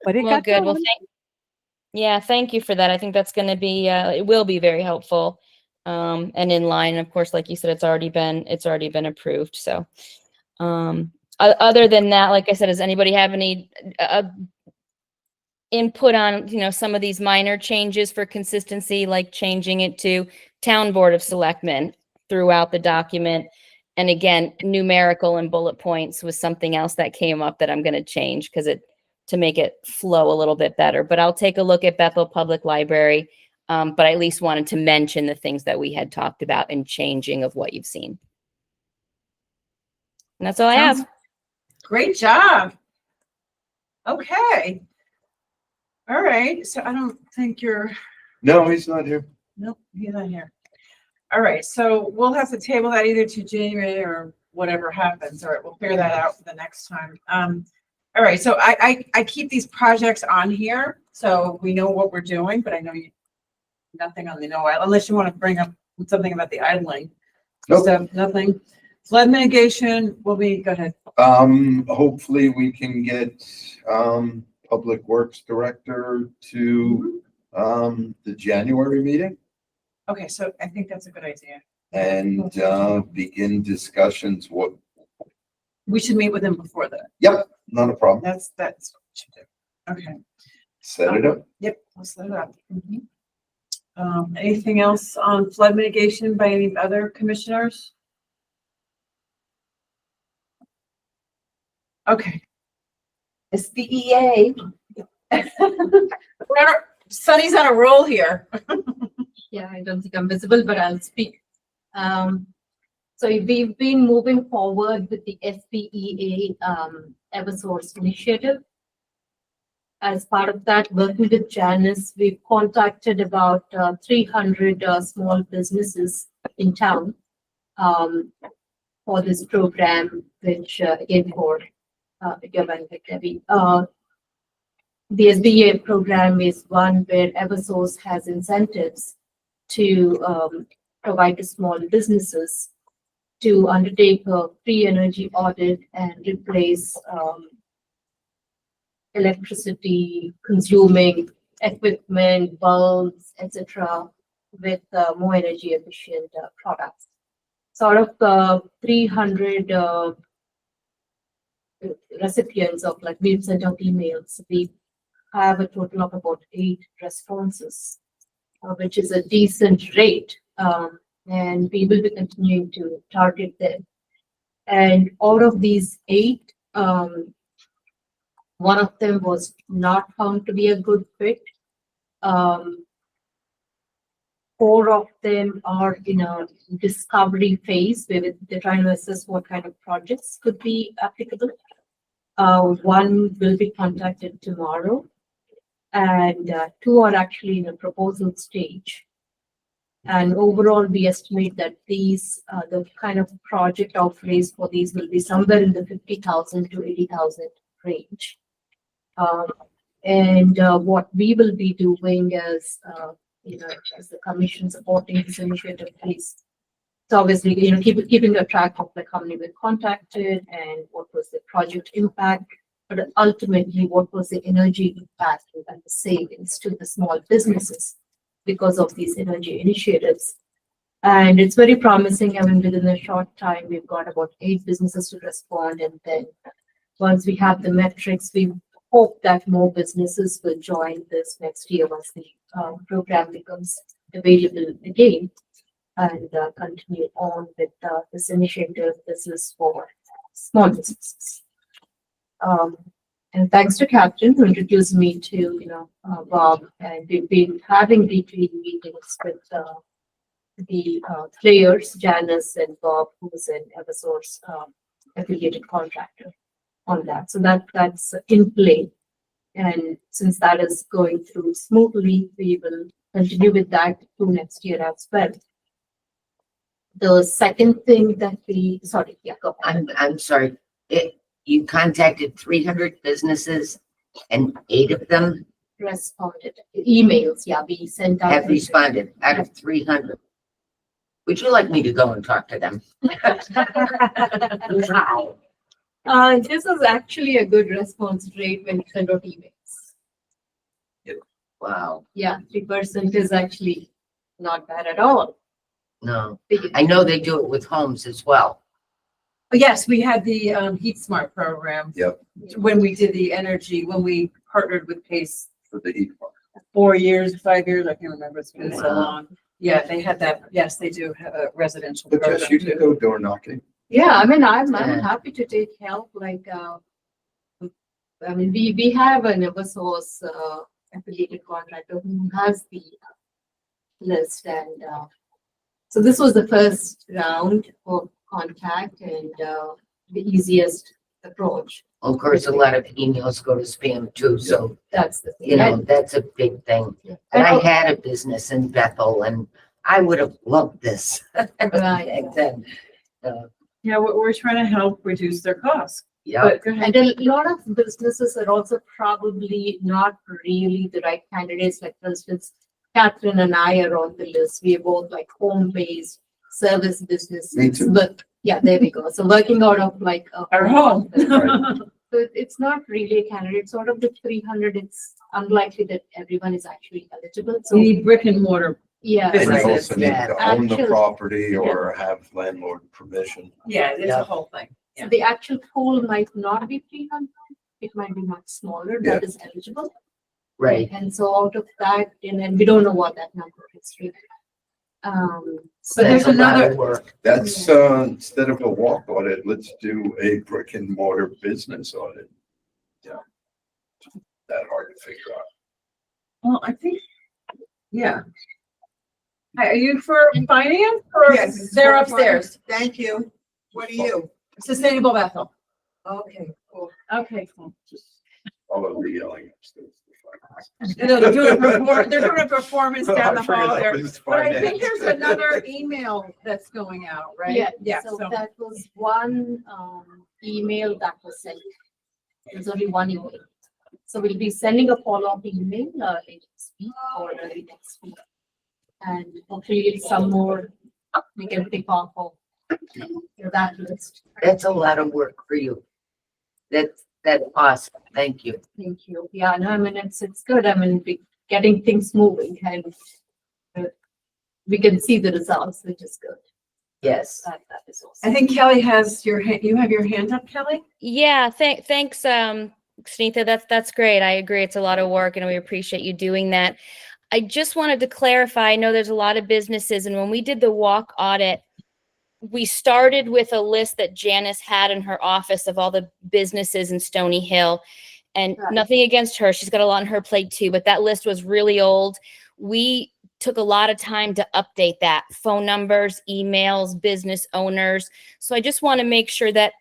but it Well, got good. Well, done. thank you for that. I think that's going to be, it will be very helpful, and in line. Of course, like you said, it's already been approved. So, other than that, like I said, does anybody have any input on, some of these minor changes for consistency, like changing it to Town Board of Selectmen throughout the document? And again, numerical and bullet points was something else that came up that I'm going to change to make it flow a little bit better. But I'll take a look at Bethel Public Library. But I at least wanted to mention the things that we had talked about and changing of what you've seen. And that's all I have. Great job. Okay. All right. So I don't think No, he's not here. nope, he's not here. All right. So we'll have to table that either to January or whatever happens, or we'll figure that out for the next time. All right. So I keep these projects on here so we know what we're doing, but I know nothing on the unless you want to bring up something about the idling. Nope. So nothing. Flood mitigation will be, go ahead. Hopefully we can get, Public Works Director to, the January meeting Okay, so I think that's a good idea. and, begin discussions. We should meet with him before that. Yep, not a problem. That's what we should do. Okay. Set it up. Yep, we'll set it up. Anything else on flood mitigation by any other commissioners? Okay. SPEA. Sunny's on a roll here. Yeah, I don't think I'm visible, but I'll speak. So we've been moving forward with the SPEA Eversource initiative. As part of that, working with Janice, we've contacted about 300 small businesses in town for this program, which again for your benefit, Debbie. The SBA program is one where Eversource has incentives to provide to small businesses to undertake a free energy audit and replace electricity consuming equipment, bulbs, etc., with more energy efficient products. Sort of 300 recipients of we've sent out emails. We have a total of about 8 responses, which is a decent rate. And we will be continuing to target them. And out of these 8, one of them was not found to be a good fit. 4 of them are in a discovery phase where they're trying to assess what kind of projects could be applicable. 1 will be contacted tomorrow, and 2 are actually in a proposal stage. And overall, we estimate that these, the kind of project outlays for these will be somewhere in the 50,000 to 80,000 range. And what we will be doing is, as the commission supporting this initiative, is so obviously, keeping a track of how many were contacted and what was the project impact, but ultimately, what was the energy impact and the savings to the small businesses because of these energy initiatives. And it's very promising. I mean, within a short time, we've got about 8 businesses to respond. And then once we have the metrics, we hope that more businesses will join this next year once the program becomes available again, and continue on with this initiative. This is for small businesses. And thanks to Captain who introduced me to, Bob, and we've been having weekly meetings with the players, Janice and Bob, who's an Eversource affiliated contractor on that. So that's in play. And since that is going through smoothly, we will continue with that to next year as well. The second thing that sorry, yeah, go ahead. I'm sorry. You contacted 300 businesses and 8 of them Responded. Emails, yeah, we sent out. have responded out of 300. Would you like me to go and talk to them? This is actually a good response rate when you send out emails. Wow. Yeah, 3% is actually not bad at all. No, I know they do it with homes as well. Yes, we had the Heat Smart program. Yep. When we did the energy, when we partnered with Pace For the heat pump. 4 years, 5 years, I can't remember, it's been so Wow. long. Yeah, they had that, yes, they do have a residential But program Jess, you can too. go door knocking. Yeah, I mean, I'm Yeah. happy to take help, like, I mean, we have an Eversource, affiliated contractor who has the list and, so this was the first round of contact and, the easiest approach. Of course, a lot of emails go to spam too, so, That's the thing. you know, that's a big thing. Yeah. And I had a business in Bethel and I would have loved this. Right. Back then. Yeah, we're trying to help reduce their costs. Yeah, But go ahead. And a lot of businesses are also probably not really the right candidates. Like, for instance, Catherine and I are on the list. We are both like home-based service businesses. Me too. But yeah, there we go. So working out of like Our home. So it's not really a candidate. Sort of the 300. It's unlikely that everyone is actually eligible. So We need brick and mortar. yeah, And you Businesses, also need yeah. to own the Actually, property or have landlord permission. Yeah, it's Yeah. a whole thing. so the actual pool might not be 300. It might be much smaller. That is eligible. right. And so out of that, and we don't know what that number is really. But there's That's a lot another- of work. That's, instead of a walk audit, let's do a brick and mortar business audit. Yeah. That hard to figure out. Well, I think, yeah. Hi, are you for finance or Yes. they're upstairs? Thank you. What are you? Sustainable Bethel. Okay, cool. Okay, cool. Just follow the yelling upstairs. No, they're doing a performance down the I forgot hall that there. was But I think finance. there's another email that's going out, right? Yeah, so that was one email that was sent. There's only one email. So we'll be sending a follow-up email later this week or early next week. And hopefully some more we can pick off of that list. That's a lot of work for you. That's awesome. Thank you. Thank you. Yeah, no, I mean, it's good. I mean, we getting things moving and we can see the results, which is good. Yes. That is awesome. I think Kelly has your hand, you have your hand up, Kelly? Yeah, thanks, Sunitha. That's great. I agree. It's a lot of work and we appreciate you doing that. I just wanted to clarify, I know there's a lot of businesses, and when we did the walk audit, we started with a list that Janice had in her office of all the businesses in Stony Hill. And Right. nothing against her. She's got a lot on her plate too, but that list was really old. We took a lot of time to update that. Phone numbers, emails, business owners. So I just want to make sure that,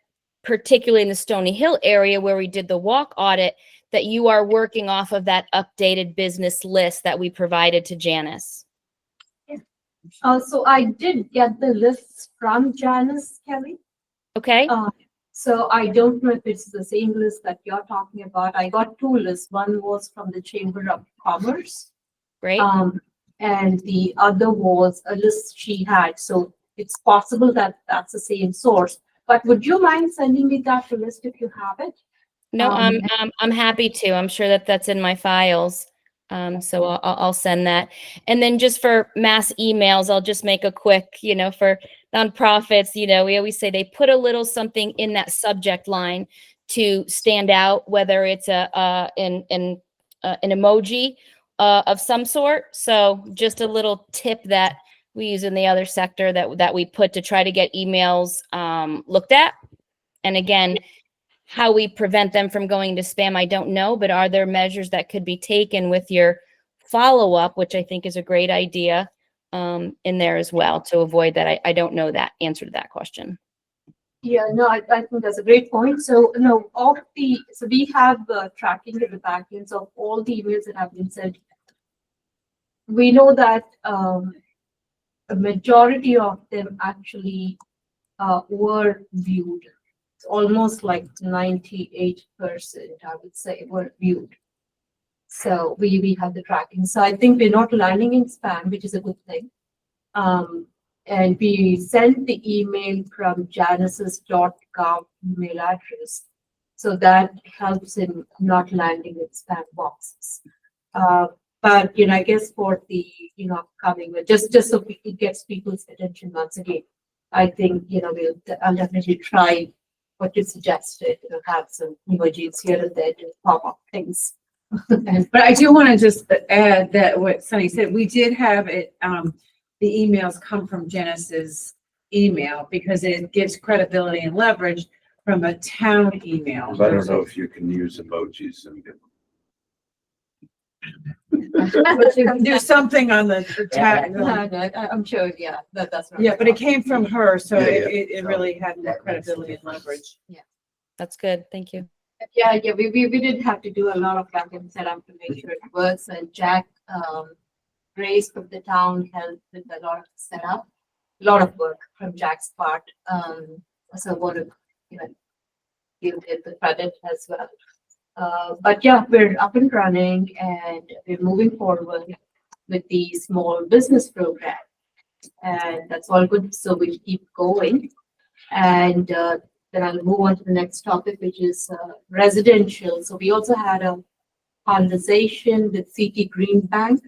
particularly in the Stony Hill area where we did the walk audit, that you are working off of that updated business list that we provided to Janice. So I did get the lists from Janice, Kelly. Okay? So I don't know if it's the same list that you're talking about. I got two lists. One was from the Chamber of Commerce. Great. And the other was a list she had. So it's possible that that's the same source. But would you mind sending me that list if you have it? No, um, I'm happy to. I'm sure that that's in my files. So I'll send that. And then just for mass emails, I'll just make a quick, for nonprofits, we always say they put a little something in that subject line to stand out, whether it's an emoji of some sort. So just a little tip that we use in the other sector that we put to try to get emails looked at. And again, how we prevent them from going to spam, I don't know, but are there measures that could be taken with your follow-up, which I think is a great idea in there as well to avoid that? I don't know that answer to that question. Yeah, no, I think that's a great point. So, no, so we have tracking in the back ends of all the emails that have been sent we know that a majority of them actually were viewed. It's almost like 98%, I would say, were viewed. So we have the tracking. So I think we're not landing in spam, which is a good thing. And we sent the email from janice's.gov email address. So that helps in not landing in spam boxes. But, I guess for the, upcoming, just so it gets people's attention once again, I think, I'll definitely try what you suggested, have some emojis here and there to pop up things. And But I do want to just add that what Sunny said, we did have it, the emails come from Janice's email because it gives credibility and leverage from a town email. I don't know if you can use emojis and But you can do something on the tag. I'm sure, yeah, that's. what Yeah, I'm but it talking came from her, so Yeah, yeah. it really had more That makes a credibility and difference. leverage. That's good. Thank you. Yeah, we did have to do a lot of back and setup to make sure it works, and Jack, Grace from the town helped with a lot of setup, a lot of work from Jack's part. So I want to, give him the credit as well. But yeah, we're up and running and we're moving forward with the small business program. And that's all good. So we'll keep going. And then I'll move on to the next topic, which is residential. So we also had a conversation with CT Green Bank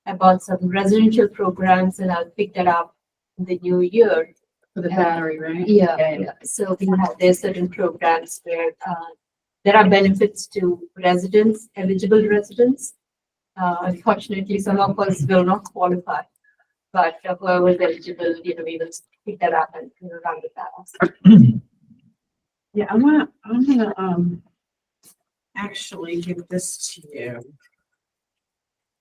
about some residential programs, and I'll pick that up in the new year. For the battery, right? Yeah. So we have there's certain programs where there are benefits to residents, eligible residents. Unfortunately, some of us will not qualify, but whoever is eligible, we will pick that up and run with that. Yeah, I'm gonna actually give this to you.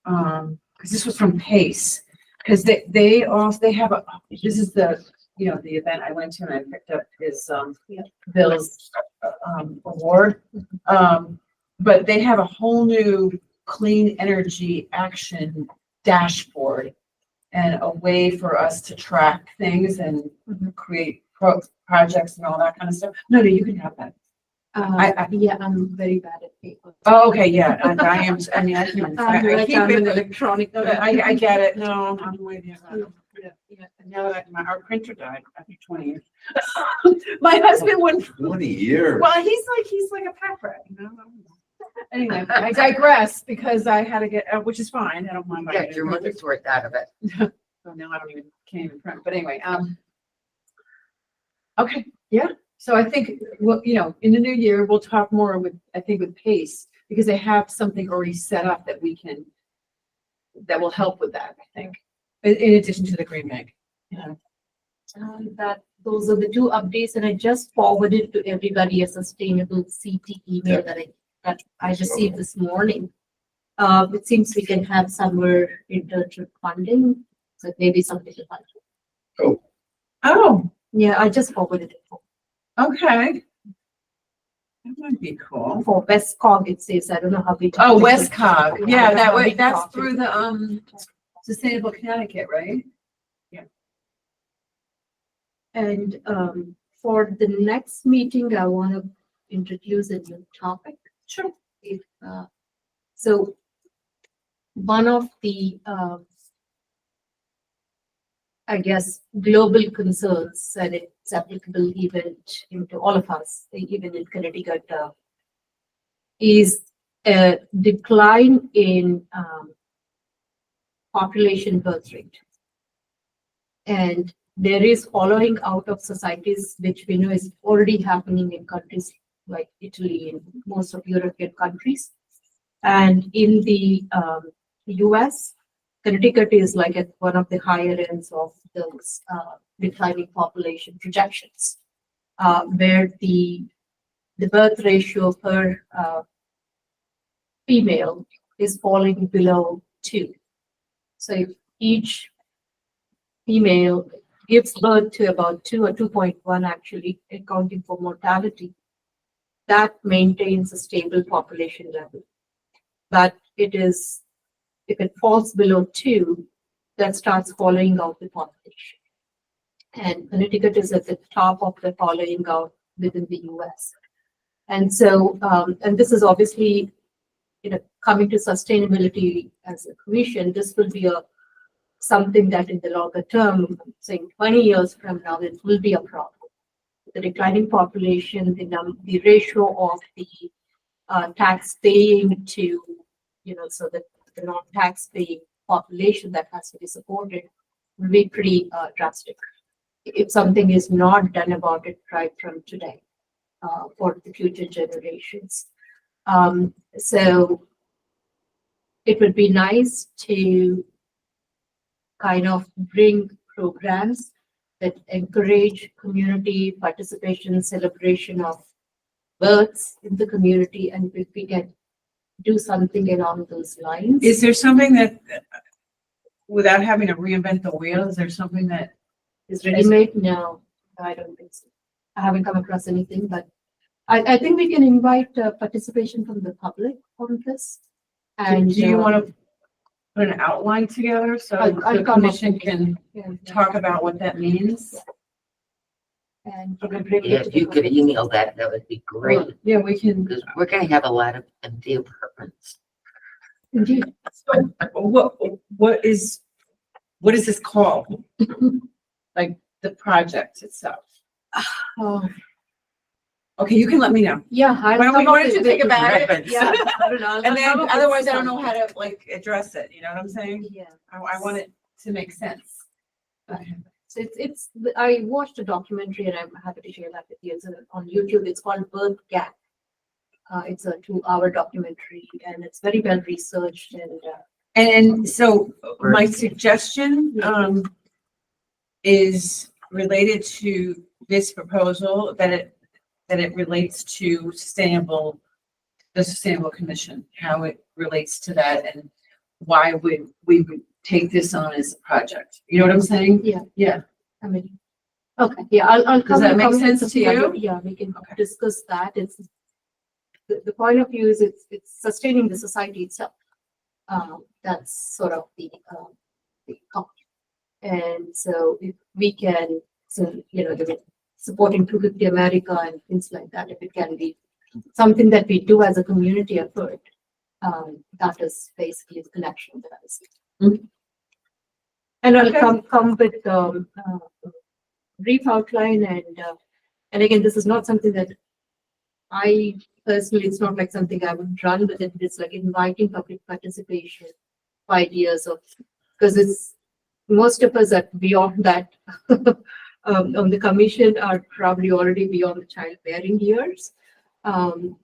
Because this was from Pace, because they have this is the, the event I went to and I picked up his, Bill's, award. But they have a whole new clean energy action dashboard and a way for us to track things and create projects and all that kind of stuff. No, you can have that. Yeah, I'm very bad at paper. Oh, okay, yeah, and I am, I mean, I can, I keep I'm an it, electronic. no, I get it, no, I'm with you. Yeah. Now that our printer died, I think 20 years. My husband wouldn't, 20 years. well, he's like a pack rat, Anyway, I digress because I had to get, which is fine, I don't mind. buying Get a your printer. money's worth out of it. So now can't even print, but anyway, okay, yeah, so I think, well, in the new year, we'll talk more with Pace, because they have something already set up that will help with that, I think, in addition to the Green Bank. Those are the two updates, and I just forwarded to everybody a sustainable CT email that I received this morning. It seems we can have summer internship funding, so maybe something to find. Oh, Yeah, I just forwarded it okay. That might be cool. for Westcog. It says, I don't know how we. Oh, Westcog, yeah, that way- that's through the, Sustainable Connecticut, right? And for the next meeting, I want to introduce a new topic. Sure. If, so one of the, I guess, global concerns, and it's applicable even to all of us, even in Connecticut, is a decline in population birth rate. And there is following out of societies, which we know is already happening in countries like Italy and most of European countries. And in the US, Connecticut is like at one of the higher ends of those declining population projections, where the birth ratio per female is falling below 2. So if each female gives birth to about 2 or 2.1, actually accounting for mortality, that maintains a stable population level. But it is if it falls below 2, that starts following out the population. And Connecticut is at the top of the following out within the US. And so, and this is obviously, coming to sustainability as a commission, this will be something that in the longer term, saying 20 years from now, it will be a problem. The declining population, the ratio of the tax paying to, so that the non-tax paying population that has to be supported will be pretty drastic if something is not done about it right from today for the future generations. So it would be nice to kind of bring programs that encourage community participation, celebration of births in the community, and if we can do something along those lines. Is there something that, without having to reinvent the wheel, is there something that Is ready-made? No, I don't think so. I haven't come across anything, but I think we can invite participation from the public on this. And do you want to put an outline together so I'll the come up commission with- can yeah, talk about what that means? and you can bring Yeah, it to if you the could public. email that, that would be great, Yeah, we can. because we're gonna have a lot of empty apartments. Indeed. So what is this called? Like the project itself? Oh, Okay, you can let me know. yeah. Why don't you with think about it? Yeah. I don't know. I'll And then come up with otherwise I don't know something. how to like address it, you know what I'm saying? Yeah. I want it to make sense. So I watched a documentary and I'm happy to share that with you. It's on YouTube. It's called Birth Gap. It's a 2-hour documentary and it's very well researched and And so my suggestion, is related to this proposal, that it relates to the Sustainable Commission, how it relates to that and why we would take this on as a project. You know what I'm saying? yeah. Yeah. I mean, okay, yeah, I'll come. Does that make come with sense some to you? other- Yeah, we can Okay. discuss that. It's the point of view is it's sustaining the society itself. That's sort of the thought. And so if we can, supporting 250 America and things like that, if it can be something that we do as a community effort, that is basically the connection that I see. Mhm. And I'll Okay. come with brief outline and again, this is not something that I personally, it's not like something I would run with it. It's like inviting public participation, ideas of, because it's most of us are beyond that on the commission are probably already beyond the childbearing years.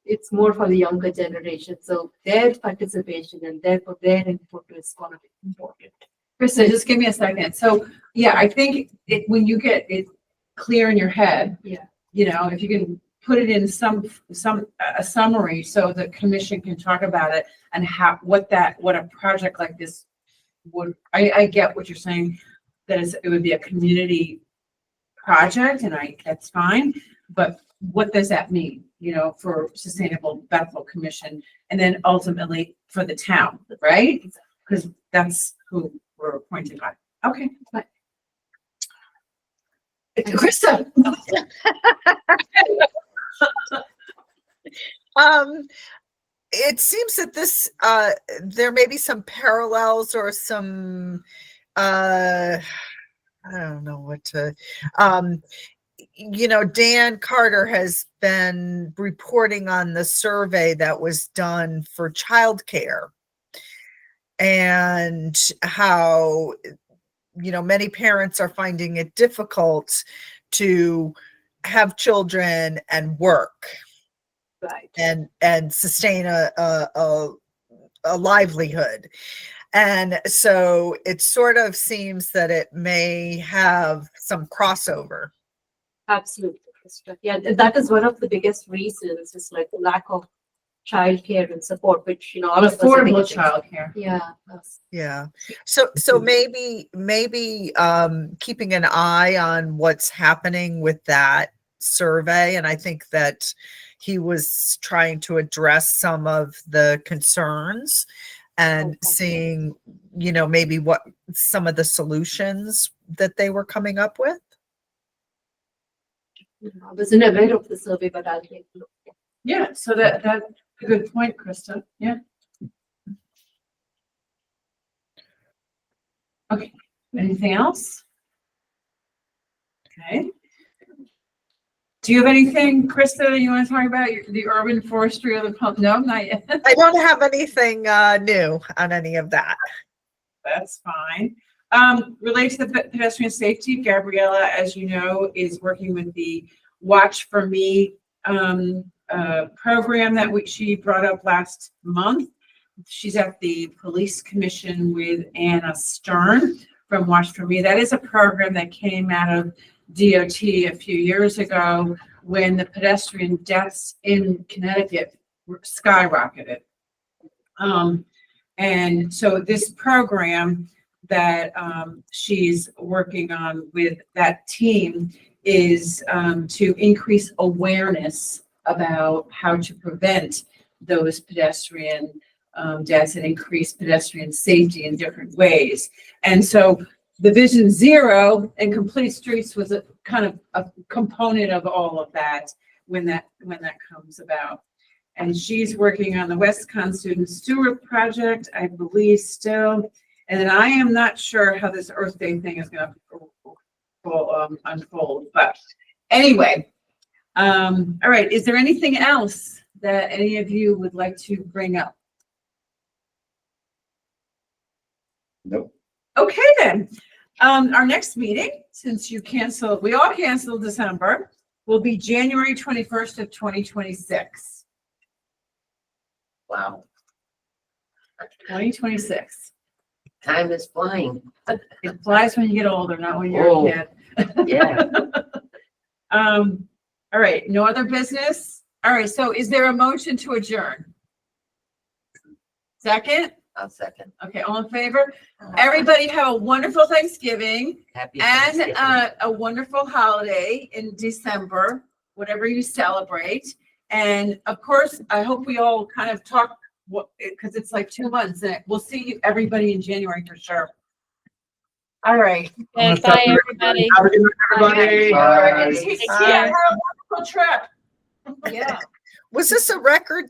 It's more for the younger generation. So their participation and therefore their input is going to be important. Krista, just give me a second. So, yeah, I think when you get it clear in your head, Yeah. if you can put it in a summary so the commission can talk about it and what a project like this would, I get what you're saying, that it would be a community project and that's fine, but what does that mean, for Sustainable Bethel Commission and then ultimately for the town, right? Because that's who we're appointed by. Okay. Right. Krista. It seems that this, there may be some parallels or some, I don't know what to, Dan Carter has been reporting on the survey that was done for childcare and how, many parents are finding it difficult to have children and work. Right. And sustain a livelihood. And so it sort of seems that it may have some crossover. Absolutely, Krista. Yeah, that is one of the biggest reasons is like the lack of childcare and support, which, all of us are Affordable thinking. childcare. Yeah. That's- Yeah. So maybe keeping an eye on what's happening with that survey. And I think that he was trying to address some of the concerns and seeing, maybe what some of the solutions that they were coming up with. I wasn't aware of the survey, but I'll take a look. Yeah, so that's a good point, Krista. Yeah. Okay, anything else? Okay. Do you have anything, Krista, that you want to talk about? The urban forestry of the pump? No, not yet. I don't have anything new on any of that. That's fine. Related to the pedestrian safety, Gabriella, as you know, is working with the Watch for Me program that she brought up last month. She's at the police commission with Anna Stern from Watch for Me. That is a program that came out of DOT a few years ago when the pedestrian deaths in Connecticut skyrocketed. And so this program that she's working on with that team is to increase awareness about how to prevent those pedestrian deaths and increase pedestrian safety in different ways. And so the Vision Zero and Complete Streets was a kind of a component of all of that when that comes about. And she's working on the Westcon Student Steward Project, I believe still. And then I am not sure how this Earth Day thing is going to unfold. But anyway, all right. Is there anything else that any of you would like to bring up? Nope. Okay, then. Our next meeting, since we all canceled December, will be January 21st of 2026. Wow, 2026. time is flying. It flies when you get older, not when you're Oh. a kid. Yeah. All right, no other business? All right, so is there a motion to adjourn? Second? I'll second. Okay, all in favor? Everybody have a wonderful Thanksgiving Happy and Thanksgiving. a wonderful holiday in December, whatever you celebrate. And of course, I hope we all kind of talk, because it's like 2 months, and we'll see everybody in January for sure. All right. Okay, bye, everybody. Have a good night, everybody. Bye. Take care. Have a wonderful trip. Yeah. Was this a record